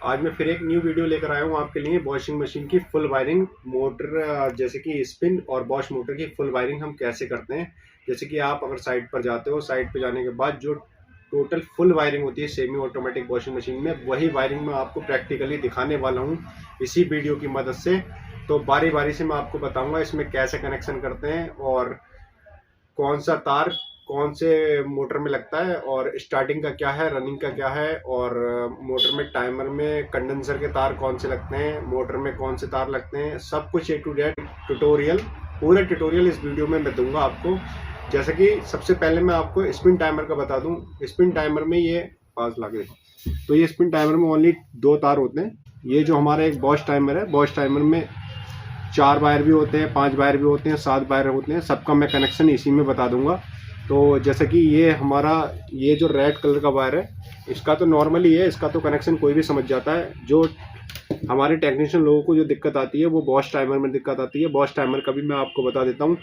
आज मैं फिर एक न्यू वीडियो लेकर आया हूँ आपके लिए। वॉशिंग मशीन की फुल वायरिंग, मोटर जैसे कि स्पिन और बॉश मोटर की फुल वायरिंग हम कैसे करते हैं। जैसे कि आप अगर साइट पर जाते हो, साइट पर जाने के बाद जो टोटल फुल वायरिंग होती है सेमी ऑटोमेटिक वॉशिंग मशीन में, वही वायरिंग मैं आपको प्रैक्टिकली दिखाने वाला हूँ इसी वीडियो की मदद से। तो बारी बारी से मैं आपको बताऊंगा इसमें कैसे कनेक्शन करते हैं और कौन सा तार कौन से मोटर में लगता है और स्टार्टिंग का क्या है, रनिंग का क्या है, और मोटर में टाइमर में कंडेंसर के तार कौन से लगते हैं, मोटर में कौन से तार लगते हैं, सब कुछ ए टू जेड ट्यूटोरियल, पूरा ट्यूटोरियल इस वीडियो में मैं दूंगा आपको। जैसे कि सबसे पहले मैं आपको स्पिन टाइमर का बता दूं। स्पिन टाइमर में ये पास लाके देखो, तो ये स्पिन टाइमर में ओनली 2 तार होते हैं। ये जो हमारा एक बॉश टाइमर है, बॉश टाइमर में 4 वायर भी होते हैं, 5 वायर भी होते हैं, 7 वायर होते हैं। सबका मैं कनेक्शन इसी में बता दूंगा। तो जैसे कि ये हमारा ये जो रेड कलर का वायर है, इसका तो नॉर्मली है, इसका तो कनेक्शन कोई भी समझ जाता है। जो हमारे टेक्नीशियन लोगों को जो दिक्कत आती है वो बॉश टाइमर में दिक्कत आती है। बॉश टाइमर का भी मैं आपको बता देता हूँ।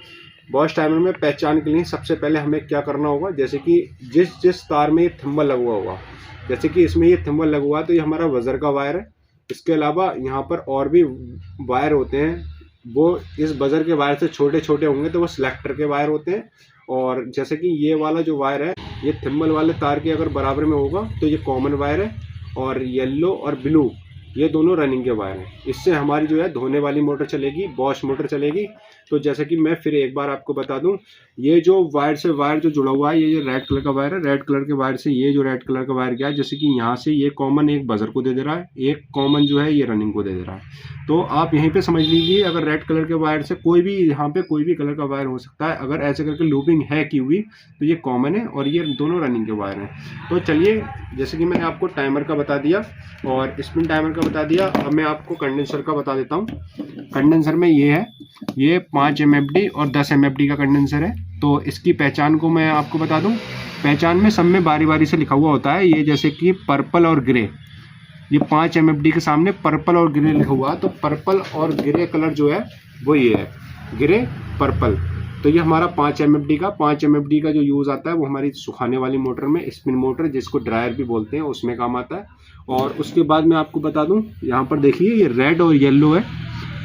बॉश टाइमर में पहचान के लिए सबसे पहले हमें क्या करना होगा, जैसे कि जिस जिस तार में ये थिम्बल लगा हुआ होगा, जैसे कि इसमें ये थिम्बल लगा हुआ है तो ये हमारा वजर का वायर है। इसके अलावा यहाँ पर और भी वायर होते हैं, वो इस बजर के वायर से छोटे छोटे होंगे तो वो सिलेक्टर के वायर होते हैं। और जैसे कि ये वाला जो वायर है, ये थिम्बल वाले तार के अगर बराबर में होगा तो ये कॉमन वायर है। और येलो और ब्लू ये दोनों रनिंग के वायर हैं। इससे हमारी जो है धोने वाली मोटर चलेगी, बॉश मोटर चलेगी। तो जैसे कि मैं फिर एक बार आपको बता दूं, ये जो वायर से वायर जो जुड़ा हुआ है, ये रेड कलर का वायर है। रेड कलर के वायर से ये जो रेड कलर का वायर गया है, जैसे कि यहाँ से ये कॉमन एक बजर को दे दे रहा है, एक कॉमन जो है ये रनिंग को दे दे रहा है। तो आप यहीं पे समझ लीजिए, अगर रेड कलर के वायर से कोई भी यहाँ पे कोई भी कलर का वायर हो सकता है। अगर ऐसे करके लूपिंग है की हुई तो ये कॉमन है और ये दोनों रनिंग के वायर हैं। तो चलिए, जैसे कि मैंने आपको टाइमर का बता दिया और स्पिन टाइमर का बता दिया, अब मैं आपको कंडेंसर का बता देता हूँ। कंडेंसर में ये है, ये 5 MFD और 10 MFD का कंडेंसर है। तो इसकी पहचान को मैं आपको बता दूं। पहचान में सब में बारी बारी से लिखा हुआ होता है। ये जैसे कि पर्पल और ग्रे, ये 5 MFD के सामने पर्पल और ग्रे लिखा हुआ है। तो पर्पल और ग्रे कलर जो है वो ये है, ग्रे पर्पल। तो ये हमारा 5 MFD का 5 MFD का जो यूज़ आता है वो हमारी सुखाने वाली मोटर में, स्पिन मोटर जिसको ड्रायर भी बोलते हैं, उसमें काम आता है। और उसके बाद मैं आपको बता दूं, यहाँ पर देखिए ये रेड और येलो है।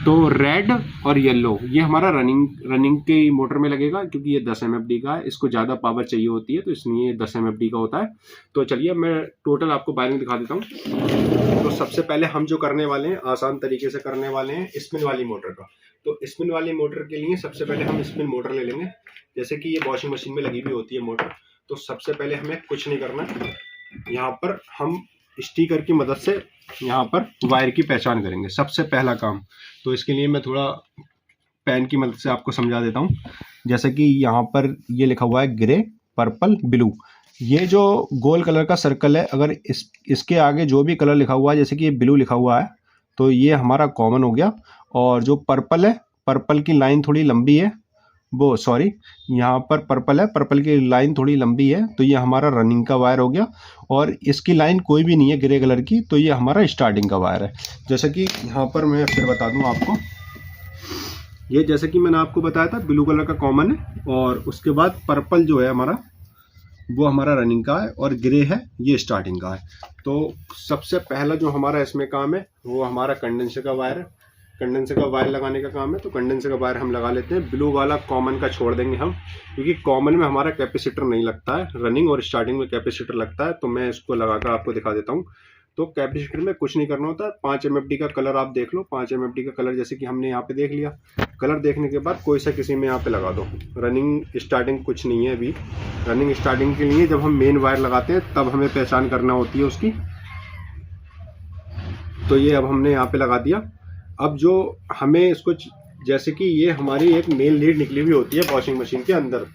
तो रेड और येलो ये हमारा रनिंग की मोटर में लगेगा, क्योंकि ये 10 MFD का है, इसको ज़्यादा पावर चाहिए होती है तो इसलिए ये 10 MFD का होता है। तो चलिए मैं टोटल आपको वायरिंग दिखा देता हूँ। तो सबसे पहले हम जो करने वाले हैं, आसान तरीके से करने वाले हैं स्पिन वाली मोटर का। तो स्पिन वाली मोटर के लिए सबसे पहले हम स्पिन मोटर ले लेंगे। जैसे कि ये वॉशिंग मशीन में लगी हुई होती है मोटर। तो सबसे पहले हमें कुछ नहीं करना, यहाँ पर हम स्टिकर की मदद से यहाँ पर वायर की पहचान करेंगे, सबसे पहला काम। तो इसके लिए मैं थोड़ा पेन की मदद से आपको समझा देता हूँ। जैसे कि यहाँ पर ये लिखा हुआ है ग्रे पर्पल ब्लू। ये जो गोल कलर का सर्कल है, अगर इसके आगे जो भी कलर लिखा हुआ है, जैसे कि ये ब्लू लिखा हुआ है तो ये हमारा कॉमन हो गया। और जो पर्पल है, पर्पल की लाइन थोड़ी लंबी है, वो सॉरी यहाँ पर पर्पल है, पर्पल की लाइन थोड़ी लंबी है तो ये हमारा रनिंग का वायर हो गया। और इसकी लाइन कोई भी नहीं है ग्रे कलर की, तो ये हमारा स्टार्टिंग का वायर है। जैसे कि यहाँ पर मैं फिर बता दूँ आपको, ये जैसे कि मैंने आपको बताया था ब्लू कलर का कॉमन है, और उसके बाद पर्पल जो है हमारा वो हमारा रनिंग का है, और ग्रे है ये स्टार्टिंग का है। तो सबसे पहला जो हमारा इसमें काम है वो हमारा कंडेंसर का वायर है। कंडेंसर का वायर लगाने का काम है। तो कंडेंसर का वायर हम लगा लेते हैं। ब्लू वाला कॉमन का छोड़ देंगे हम, क्योंकि कॉमन में हमारा कैपेसिटर नहीं लगता है, रनिंग और स्टार्टिंग में कैपेसिटर लगता है। तो मैं इसको लगाकर आपको दिखा देता हूँ। तो कैपेसिटर में कुछ नहीं करना होता है। 5 MFD का कलर आप देख लो, 5 MFD का कलर जैसे कि हमने यहाँ पे देख लिया। कलर देखने के बाद कोई सा किसी में यहाँ पे लगा दो। रनिंग स्टार्टिंग कुछ नहीं है अभी। रनिंग स्टार्टिंग के लिए जब हम मेन वायर लगाते हैं तब हमें पहचान करना होती है उसकी। तो ये अब हमने यहाँ पे लगा दिया। अब जो हमें इसको, जैसे कि ये हमारी एक मेन लीड निकली हुई होती है वॉशिंग मशीन के अंदर,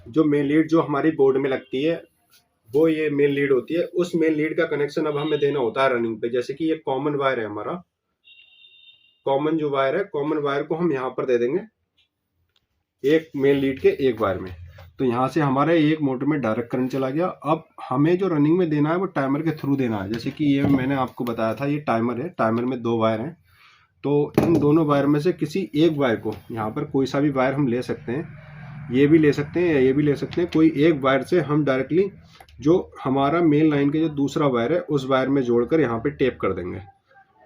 जो मेन लीड जो हमारी बोर्ड में लगती है वो ये मेन लीड होती है। उस मेन लीड का कनेक्शन अब हमें देना होता है रनिंग पे। जैसे कि ये कॉमन वायर है हमारा, कॉमन जो वायर है, कॉमन वायर को हम यहाँ पर दे देंगे एक मेन लीड के एक वायर में। तो यहाँ से हमारे एक मोटर में डायरेक्ट करंट चला गया। अब हमें जो रनिंग में देना है वो टाइमर के थ्रू देना है। जैसे कि ये मैंने आपको बताया था, ये टाइमर है, टाइमर में 2 वायर हैं। तो इन दोनों वायर में से किसी एक वायर को, यहाँ पर कोई सा भी वायर हम ले सकते हैं, ये भी ले सकते हैं या ये भी ले सकते हैं, कोई एक वायर से हम डायरेक्टली जो हमारा मेन लाइन का जो दूसरा वायर है उस वायर में जोड़कर यहाँ पे टेप कर देंगे।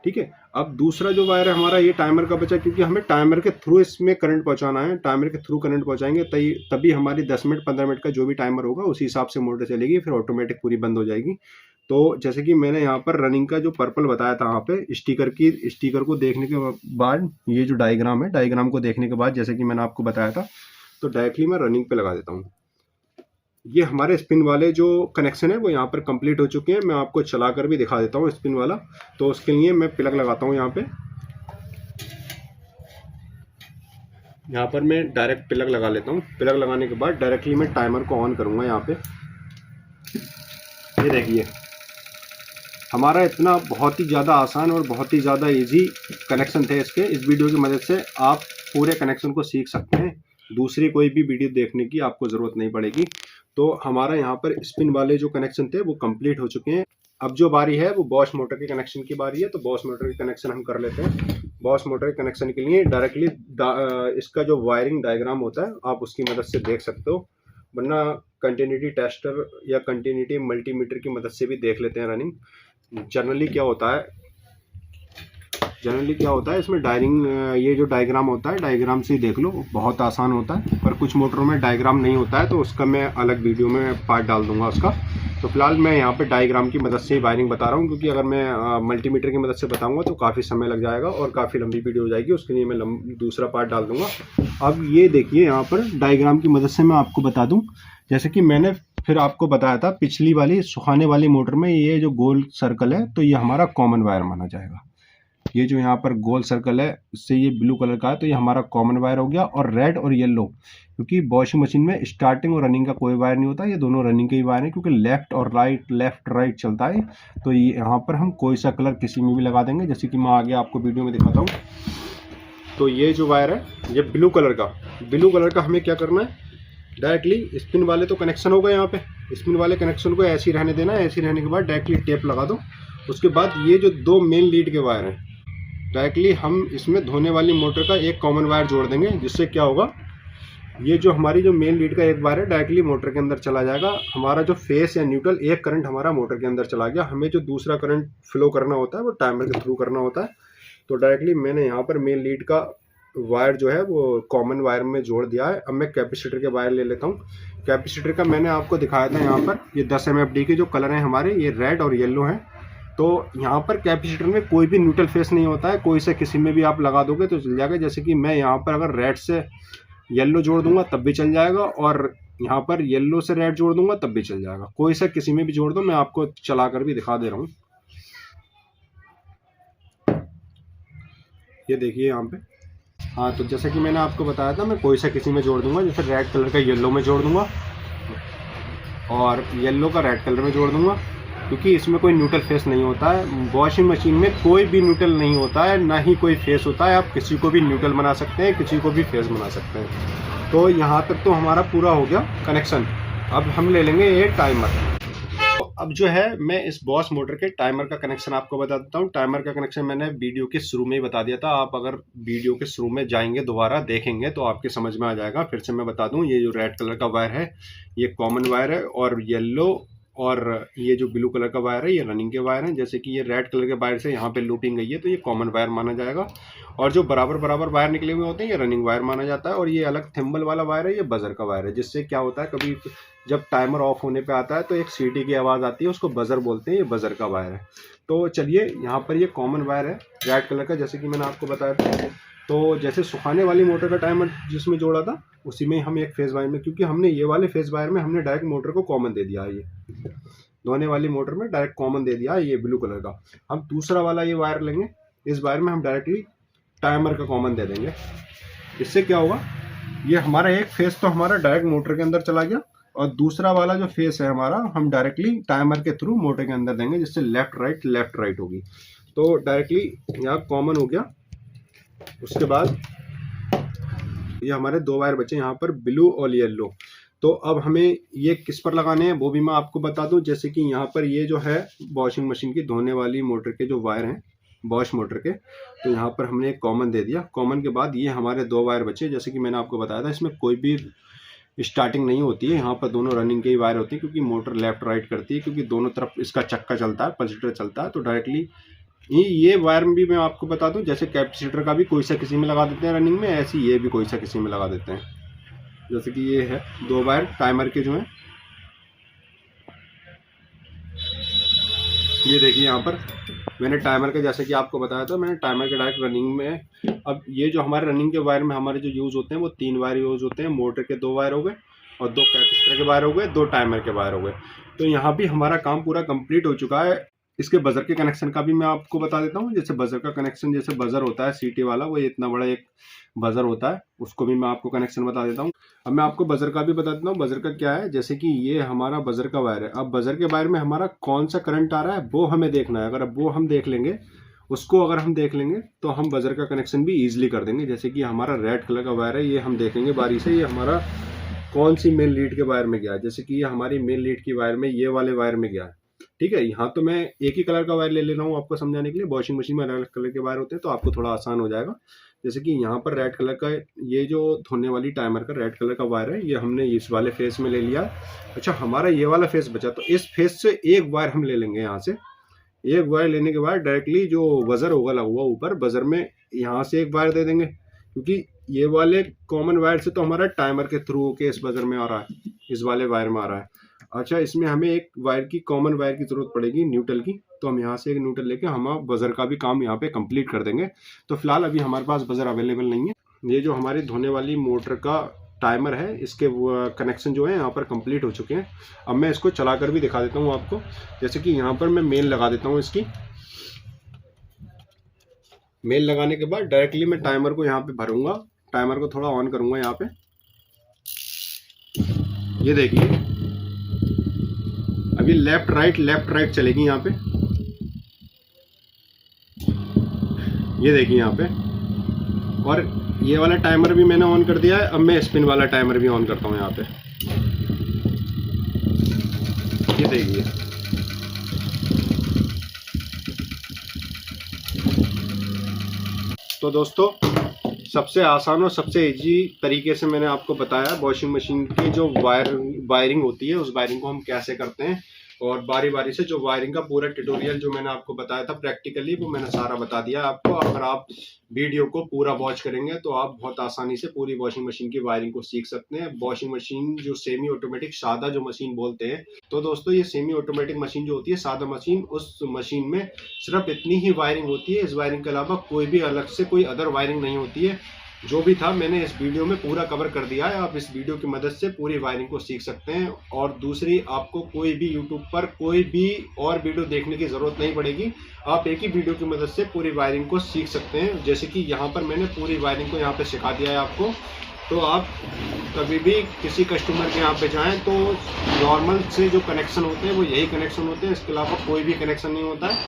ठीक है। अब दूसरा जो वायर है हमारा ये टाइमर का बचा, क्योंकि हमें टाइमर के थ्रू इसमें करंट पहुंचाना है। टाइमर के थ्रू करंट पहुंचाएंगे तभी हमारी 10 मिनट 15 मिनट का जो भी टाइमर होगा उसी हिसाब से मोटर चलेगी, फिर ऑटोमेटिक पूरी बंद हो जाएगी। तो जैसे कि मैंने यहाँ पर रनिंग का जो पर्पल बताया था, यहाँ पे स्टिकर को देखने के बाद ये जो डायग्राम है, डायग्राम को देखने के बाद जैसे कि मैंने आपको बताया था, तो डायरेक्टली मैं रनिंग पे लगा देता हूँ। ये हमारे स्पिन वाले जो कनेक्शन है वो यहाँ पर कंप्लीट हो चुके हैं। मैं आपको चलाकर भी दिखा देता हूँ स्पिन वाला। तो उसके लिए मैं प्लग लगाता हूँ यहाँ पे। यहाँ पर मैं डायरेक्ट प्लग लगा लेता हूँ। प्लग लगाने के बाद डायरेक्टली मैं टाइमर को ऑन करूँगा यहाँ पे। ये देखिए हमारा इतना बहुत ही ज़्यादा आसान और बहुत ही ज़्यादा इजी कनेक्शन थे इसके। इस वीडियो की मदद से आप पूरे कनेक्शन को सीख सकते हैं, दूसरी कोई भी वीडियो देखने की आपको ज़रूरत नहीं पड़ेगी। तो हमारा यहाँ पर स्पिन वाले जो कनेक्शन थे वो कंप्लीट हो चुके हैं। अब जो बारी है वो बॉश मोटर के कनेक्शन की बारी है। तो बॉश मोटर के कनेक्शन हम कर लेते हैं। बॉश मोटर के कनेक्शन के लिए डायरेक्टली इसका जो वायरिंग डायग्राम होता है आप उसकी मदद से देख सकते हो, वरना कंटिन्यूटी टेस्टर या कंटिन्यूटी मल्टीमीटर की मदद से भी देख लेते हैं रनिंग। जनरली क्या होता है इसमें ये जो डायग्राम होता है, डायग्राम से ही देख लो, बहुत आसान होता है। पर कुछ मोटरों में डायग्राम नहीं होता है, तो उसका मैं अलग वीडियो में पार्ट डाल दूंगा उसका। तो फिलहाल मैं यहाँ पे डायग्राम की मदद से ही वायरिंग बता रहा हूँ, क्योंकि अगर मैं मल्टीमीटर की मदद से बताऊंगा तो काफ़ी समय लग जाएगा और काफ़ी लंबी वीडियो हो जाएगी। उसके लिए मैं दूसरा पार्ट डाल दूंगा। अब ये देखिए यहाँ पर डायग्राम की मदद से मैं आपको बता दूँ, जैसे कि मैंने फिर आपको बताया था पिछली वाली सुखाने वाली मोटर में ये जो गोल सर्कल है तो ये हमारा कॉमन वायर माना जाएगा। ये जो यहाँ पर गोल सर्कल है इससे ये ब्लू कलर का है तो ये हमारा कॉमन वायर हो गया। और रेड और येलो, क्योंकि वॉशिंग मशीन में स्टार्टिंग और रनिंग का कोई वायर नहीं होता, ये दोनों रनिंग के ही वायर हैं, क्योंकि लेफ्ट राइट चलता है। तो ये यहाँ पर हम कोई सा कलर किसी में भी लगा देंगे, जैसे कि मैं आगे आपको वीडियो में दिखाता हूँ। तो ये जो वायर है ये ब्लू कलर का हमें क्या करना है, डायरेक्टली स्पिन वाले तो कनेक्शन होगा यहाँ पे, स्पिन वाले कनेक्शन को ऐसे ही रहने देना है। ऐसे ही रहने के बाद डायरेक्टली टेप लगा दो। उसके बाद ये जो दो मेन लीड के वायर हैं डायरेक्टली हम इसमें धोने वाली मोटर का एक कॉमन वायर जोड़ देंगे, जिससे क्या होगा, ये जो हमारी जो मेन लीड का एक वायर है डायरेक्टली मोटर के अंदर चला जाएगा। हमारा जो फेस या न्यूट्रल एक करंट हमारा मोटर के अंदर चला गया। हमें जो दूसरा करंट फ्लो करना होता है वो टाइमर के थ्रू करना होता है। तो डायरेक्टली मैंने यहाँ पर मेन लीड का वायर जो है वो कॉमन वायर में जोड़ दिया है। अब मैं कैपेसिटर के वायर ले लेता हूँ। कैपेसिटर का मैंने आपको दिखाया था यहाँ पर, ये 10 MFD के जो कलर हैं हमारे, ये रेड और येलो हैं। तो यहाँ पर कैपेसिटर में कोई भी न्यूट्रल फेस नहीं होता है, कोई से किसी में भी आप लगा दोगे तो चल जाएगा। जैसे कि मैं यहाँ पर अगर रेड से येलो जोड़ दूंगा तब भी चल जाएगा, और यहाँ पर येलो से रेड जोड़ दूंगा तब भी चल जाएगा। कोई सा किसी में भी जोड़ दो, मैं आपको चला कर भी दिखा दे रहा हूँ। ये देखिए यहाँ पे, हाँ, तो जैसे कि मैंने आपको बताया था मैं कोई सा किसी में जोड़ दूंगा। जैसे रेड कलर का येलो में जोड़ दूंगा और येलो का रेड कलर में जोड़ दूंगा, क्योंकि इसमें कोई न्यूट्रल फेस नहीं होता है। वॉशिंग मशीन में कोई भी न्यूट्रल नहीं होता है, ना ही कोई फेस होता है। आप किसी को भी न्यूट्रल बना सकते हैं, किसी को भी फेस बना सकते हैं। तो यहाँ तक तो हमारा पूरा हो गया कनेक्शन। अब हम ले लेंगे ये टाइमर। तो अब जो है मैं इस बॉश मोटर के टाइमर का कनेक्शन आपको बता देता हूँ। टाइमर का कनेक्शन मैंने वीडियो के शुरू में ही बता दिया था। आप अगर वीडियो के शुरू में जाएंगे दोबारा देखेंगे तो आपके समझ में आ जाएगा। फिर से मैं बता दूं, ये जो रेड कलर का वायर है ये कॉमन वायर है, और येलो और ये जो ब्लू कलर का वायर है ये रनिंग के वायर हैं। जैसे कि ये रेड कलर के वायर से यहाँ पे लूपिंग गई है तो ये कॉमन वायर माना जाएगा, और जो बराबर वायर निकले हुए होते हैं ये रनिंग वायर माना जाता है। और ये अलग थिम्बल वाला वायर है, ये बजर का वायर है। जिससे क्या होता है, कभी जब टाइमर ऑफ होने पे आता है तो एक सीटी की आवाज़ आती है, उसको बजर बोलते हैं। ये बजर का वायर है। तो चलिए, यहाँ पर ये कॉमन वायर है रेड कलर का, जैसे कि मैंने आपको बताया था। तो जैसे सुखाने वाली मोटर का टाइमर जिसमें जोड़ा था उसी में हम एक फेज वायर में, क्योंकि हमने ये वाले फेज वायर में हमने डायरेक्ट मोटर को कॉमन दे दिया है, ये धोने वाली मोटर में डायरेक्ट कॉमन दे दिया है ये ब्लू कलर का। हम दूसरा वाला ये वायर लेंगे, इस वायर में हम डायरेक्टली टाइमर का कॉमन दे देंगे। इससे क्या होगा, ये हमारा एक फेस तो हमारा डायरेक्ट मोटर के अंदर चला गया, और दूसरा वाला जो फेस है हमारा हम डायरेक्टली टाइमर के थ्रू मोटर के अंदर देंगे, जिससे लेफ्ट राइट होगी। तो डायरेक्टली यहाँ कॉमन हो गया। उसके बाद ये हमारे दो वायर बचे यहाँ पर, ब्लू और येलो। तो अब हमें ये किस पर लगाने हैं वो भी मैं आपको बता दूं। जैसे कि यहाँ पर ये जो है वॉशिंग मशीन की धोने वाली मोटर के जो वायर हैं बॉश मोटर के, तो यहाँ पर हमने एक कॉमन दे दिया। कॉमन के बाद ये हमारे दो वायर बचे, जैसे कि मैंने आपको बताया था इसमें कोई भी स्टार्टिंग नहीं होती है, यहाँ पर दोनों रनिंग के ही वायर होती है, क्योंकि मोटर लेफ्ट राइट करती है, क्योंकि दोनों तरफ इसका चक्का चलता है, पल्सेटर चलता है। तो डायरेक्टली ये वायर में भी मैं आपको बता दूं, जैसे कैपेसिटर का भी कोई सा किसी में लगा देते हैं रनिंग में, ऐसे ये भी कोई सा किसी में लगा देते हैं। जैसे कि ये है 2 वायर टाइमर के जो है, ये देखिए यहाँ पर मैंने टाइमर के, जैसे कि आपको बताया था, मैंने टाइमर के डायरेक्ट रनिंग में। अब ये जो हमारे रनिंग के वायर में हमारे जो यूज़ होते हैं वो 3 वायर यूज़ होते हैं। मोटर के 2 वायर हो गए और 2 कैपेसिटर के वायर हो गए, 2 टाइमर के वायर हो गए। तो यहाँ भी हमारा काम पूरा कंप्लीट हो चुका है। इसके बजर के कनेक्शन का भी मैं आपको बता देता हूँ। जैसे बजर का कनेक्शन, जैसे बजर होता है सीटी वाला, वो इतना बड़ा एक बजर होता है, उसको भी मैं आपको कनेक्शन बता देता हूँ। अब मैं आपको बजर का भी बता देता हूँ। बजर का क्या है, जैसे कि ये हमारा बजर का वायर है। अब बजर के वायर में हमारा कौन सा करंट आ रहा है वो हमें देखना है। अगर अब वो हम देख लेंगे, उसको अगर हम देख लेंगे तो हम बजर का कनेक्शन भी ईजिली कर देंगे। जैसे कि हमारा रेड कलर का वायर है, ये हम देखेंगे बारी से, ये हमारा कौन सी मेन लीड के वायर में गया है। जैसे कि ये हमारी मेन लीड की वायर में, ये वाले वायर में गया है। ठीक है, यहाँ तो मैं एक ही कलर का वायर ले रहा हूँ आपको समझाने के लिए। वॉशिंग मशीन में अलग अलग कलर के वायर होते हैं तो आपको थोड़ा आसान हो जाएगा। जैसे कि यहाँ पर रेड कलर का, ये जो धोने वाली टाइमर का रेड कलर का वायर है, ये हमने इस वाले फेस में ले लिया। अच्छा, हमारा ये वाला फेस बचा, तो इस फेस से एक वायर हम ले लेंगे। यहाँ से एक वायर लेने के बाद डायरेक्टली जो बजर होगा लगा हुआ ऊपर, बजर में यहाँ से एक वायर दे देंगे, क्योंकि ये वाले कॉमन वायर से तो हमारा टाइमर के थ्रू के इस बजर में आ रहा है, इस वाले वायर में आ रहा है। अच्छा, इसमें हमें एक वायर की, कॉमन वायर की जरूरत पड़ेगी, न्यूट्रल की। तो हम यहाँ से एक न्यूट्रल लेके हम बजर का भी काम यहाँ पे कंप्लीट कर देंगे। तो फिलहाल अभी हमारे पास बजर अवेलेबल नहीं है। ये जो हमारी धोने वाली मोटर का टाइमर है, इसके कनेक्शन जो है यहाँ पर कंप्लीट हो चुके हैं। अब मैं इसको चलाकर भी दिखा देता हूँ आपको। जैसे कि यहाँ पर मैं मेन लगा देता हूँ इसकी। मेन लगाने के बाद डायरेक्टली मैं टाइमर को यहाँ पे भरूंगा, टाइमर को थोड़ा ऑन करूंगा यहाँ पे। ये देखिए अभी लेफ्ट राइट चलेगी यहाँ पे। ये देखिए यहाँ पे, और ये वाला टाइमर भी मैंने ऑन कर दिया है। अब मैं स्पिन वाला टाइमर भी ऑन करता हूँ यहाँ पे। ये देखिए, तो दोस्तों सबसे आसान और सबसे इजी तरीके से मैंने आपको बताया वॉशिंग मशीन की जो वायरिंग होती है, उस वायरिंग को हम कैसे करते हैं। और बारी बारी से जो वायरिंग का पूरा ट्यूटोरियल जो मैंने आपको बताया था प्रैक्टिकली, वो मैंने सारा बता दिया आपको। अगर आप वीडियो को पूरा वॉच करेंगे तो आप बहुत आसानी से पूरी वॉशिंग मशीन की वायरिंग को सीख सकते हैं। वॉशिंग मशीन जो सेमी ऑटोमेटिक सादा जो मशीन बोलते हैं, तो दोस्तों ये सेमी ऑटोमेटिक मशीन जो होती है, सादा मशीन, उस मशीन में सिर्फ इतनी ही वायरिंग होती है। इस वायरिंग के अलावा कोई भी अलग से कोई अदर वायरिंग नहीं होती है। जो भी था मैंने इस वीडियो में पूरा कवर कर दिया है। आप इस वीडियो की मदद से पूरी वायरिंग को सीख सकते हैं। और दूसरी, आपको कोई भी यूट्यूब पर कोई भी और वीडियो देखने की ज़रूरत नहीं पड़ेगी। आप एक ही वीडियो की मदद से पूरी वायरिंग को सीख सकते हैं। जैसे कि यहाँ पर मैंने पूरी वायरिंग को यहाँ पे सिखा दिया है आपको। तो आप कभी भी किसी कस्टमर के यहाँ पे जाएँ तो नॉर्मल से जो कनेक्शन होते हैं वो यही कनेक्शन होते हैं, इसके अलावा कोई भी कनेक्शन नहीं होता है।